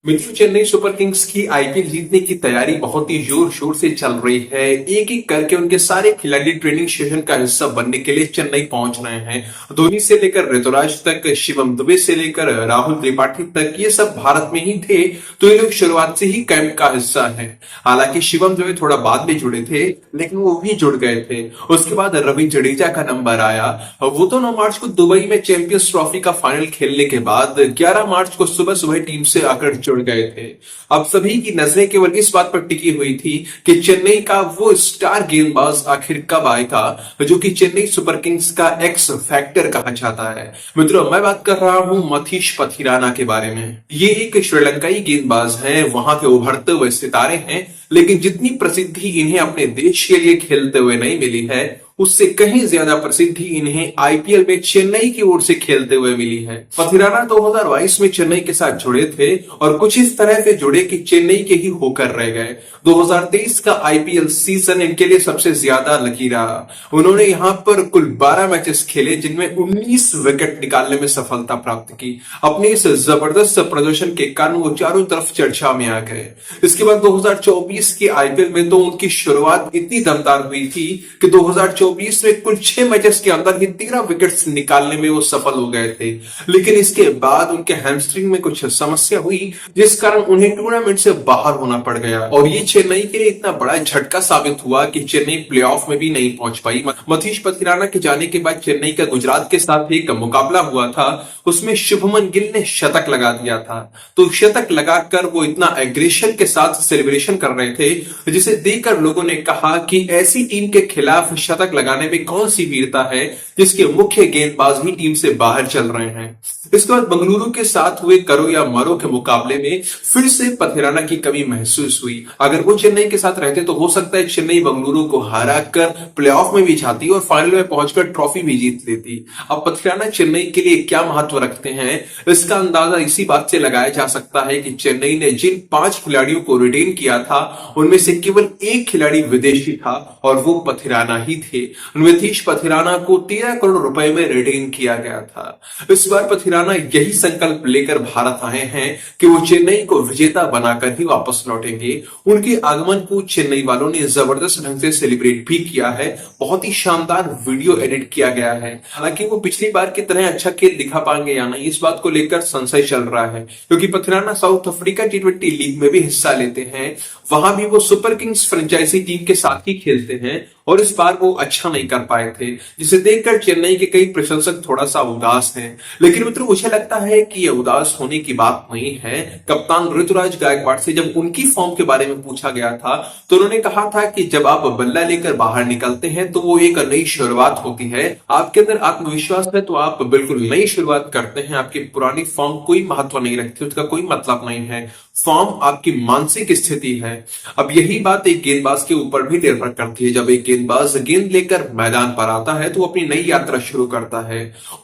मित्रों, Chennai super Kings की IPL जीतने की तैयारी बहुत ही जोर शोर से चल रही है। एक एक करके उनके सारे खिलाड़ी ट्रेनिंग सेशन का हिस्सा बनने के लिए चेन्नई पहुंच रहे हैं। धोनी से लेकर ऋतुराज तक, शिवम दुबे से लेकर राहुल त्रिपाठी तक, ये सब भारत में ही थे, तो ये लोग शुरुआत से ही कैंप का हिस्सा है। हालांकि शिवम दुबे थोड़ा बाद में जुड़े थे, लेकिन वो भी जुड़ गए थे। उसके बाद रवि जडेजा का नंबर आया। वो तो 9 मार्च को दुबई में चैंपियंस ट्रॉफी का फाइनल खेलने के बाद 11 मार्च को सुबह सुबह टीम से आकर जुड़ गए थे। अब सभी की नजरें केवल इस बात पर टिकी हुई थी कि चेन्नई का वो स्टार गेंदबाज आखिर कब आएगा जो कि चेन्नई सुपर किंग्स का एक्स फैक्टर कहा जाता है। मित्रों, मैं बात कर रहा हूं मथीश पथिराना के बारे में। ये एक श्रीलंकाई गेंदबाज हैं, वहां के उभरते हुए सितारे हैं, लेकिन जितनी प्रसिद्धि इन्हें अपने देश के लिए खेलते हुए नहीं मिली है, उससे कहीं ज्यादा प्रसिद्धि इन्हें आईपीएल में चेन्नई की ओर से खेलते हुए मिली है। पथिराना 2022 में चेन्नई के साथ जुड़े थे और कुछ इस तरह से जुड़े कि चेन्नई के ही होकर रह गए। 2023 का आईपीएल सीजन इनके लिए सबसे ज्यादा लकी रहा। उन्होंने यहां पर कुल 12 मैचेस खेले, जिनमें 19 विकेट निकालने में सफलता प्राप्त की। अपने इस जबरदस्त प्रदर्शन के कारण वो चारों तरफ चर्चा में आ गए। इसके बाद 2024 के आईपीएल में तो उनकी शुरुआत इतनी दमदार हुई थी कि 2024 में कुल 6 मैचेस के अंदर ही 13 विकेट्स निकालने में वो सफल हो गए थे। लेकिन इसके बाद उनके हैमस्ट्रिंग में कुछ समस्या हुई, जिस कारण उन्हें टूर्नामेंट से बाहर होना पड़ गया। और ये चेन्नई के लिए इतना बड़ा झटका साबित हुआ कि चेन्नई प्लेऑफ में भी नहीं पहुंच पाई। मथीश पथिराना के जाने के बाद चेन्नई का गुजरात के साथ एक मुकाबला हुआ था, उसमें शुभमन गिल ने शतक लगा दिया था। तो शतक लगाकर वो इतना एग्रेशन के साथ सेलिब्रेशन कर रहे थे, जिसे देखकर लोगों ने कहा कि ऐसी टीम के खिलाफ शतक लगाने में कौन सी वीरता है जिसके मुख्य गेंदबाज ही टीम से बाहर चल रहे हैं। इसके बाद बेंगलुरु के साथ हुए करो या मरो के मुकाबले में फिर से पथिराना की कमी महसूस हुई। अगर वो चेन्नई के साथ रहते तो हो सकता है चेन्नई बेंगलुरु को हरा कर प्लेऑफ में भी जाती और फाइनल में पहुंचकर ट्रॉफी भी जीत लेती। अब पथिराना चेन्नई के लिए क्या महत्व रखते हैं, इसका अंदाजा इसी बात से लगाया जा सकता है कि चेन्नई ने जिन 5 खिलाड़ियों को रिटेन किया था, उनमें से केवल एक खिलाड़ी विदेशी था और वो पथिराना ही थे। नीतीश पथिराना को 13 करोड़ रुपए में रिटेन किया गया था। इस बार पथिराना यही संकल्प लेकर भारत आए हैं कि वो चेन्नई को विजेता बनाकर ही वापस लौटेंगे। उनके आगमन को चेन्नई वालों ने जबरदस्त ढंग से सेलिब्रेट भी किया है। बहुत ही शानदार वीडियो एडिट किया गया है। हालांकि वो पिछली बार की तरह अच्छा खेल दिखा पाएंगे या नहीं, इस बात को लेकर संशय चल रहा है, क्योंकि पथिराना साउथ अफ्रीका टी20 लीग में भी हिस्सा लेते हैं। वहां भी वो सुपर किंग्स फ्रेंचाइजी टीम के साथ ही खेलते हैं और इस बार वो अच्छा नहीं कर पाए थे, जिसे देखकर चेन्नई के कई प्रशंसक थोड़ा सा उदास हैं। लेकिन मित्रों, मुझे लगता है कि ये उदास होने की बात नहीं है। कप्तान ऋतुराज गायकवाड़ से जब उनकी फॉर्म के बारे में पूछा गया था, तो उन्होंने कहा था कि जब आप बल्ला लेकर बाहर निकलते हैं तो वो एक नई शुरुआत होती है। आपके अंदर आत्मविश्वास है तो आप बिल्कुल नई शुरुआत करते हैं। आपकी पुरानी फॉर्म कोई महत्व नहीं रखती, उसका कोई मतलब नहीं है। फॉर्म आपकी मानसिक स्थिति है। अब यही बात एक गेंदबाज के ऊपर भी निर्भर करती है। जब एक गेंदबाज गेंद लेकर मैदान पर आता है तो अपनी नई यात्रा शुरू करता है।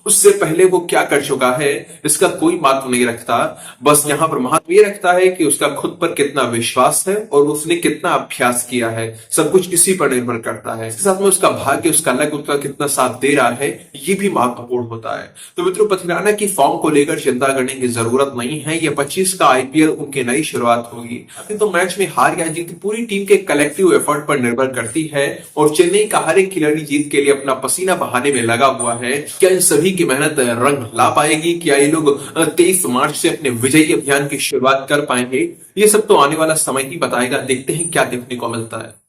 उससे पहले वो क्या कर चुका है इसका कोई महत्व नहीं रखता। बस यहाँ पर महत्व ये रखता है कि उसका खुद पर कितना विश्वास है और उसने कितना अभ्यास किया है। सब कुछ इसी पर निर्भर करता है। इसके साथ में उसका भाग्य, उसका लक, उसका कितना साथ दे रहा है, ये भी महत्वपूर्ण होता है। तो मित्रों, पथिराना की फॉर्म को लेकर चिंता करने की जरूरत नहीं है। ये 25 का आईपीएल उनके नई शुरुआत होगी। तो मैच में हार या जीत पूरी टीम के कलेक्टिव एफर्ट पर निर्भर करती है और चेन्नई का हर एक खिलाड़ी जीत के लिए अपना पसीना बहाने में लगा हुआ है। क्या इन सभी की मेहनत रंग ला पाएगी? क्या ये लोग 23 मार्च से अपने विजयी अभियान की शुरुआत कर पाएंगे? ये सब तो आने वाला समय ही बताएगा। देखते हैं क्या देखने को मिलता है।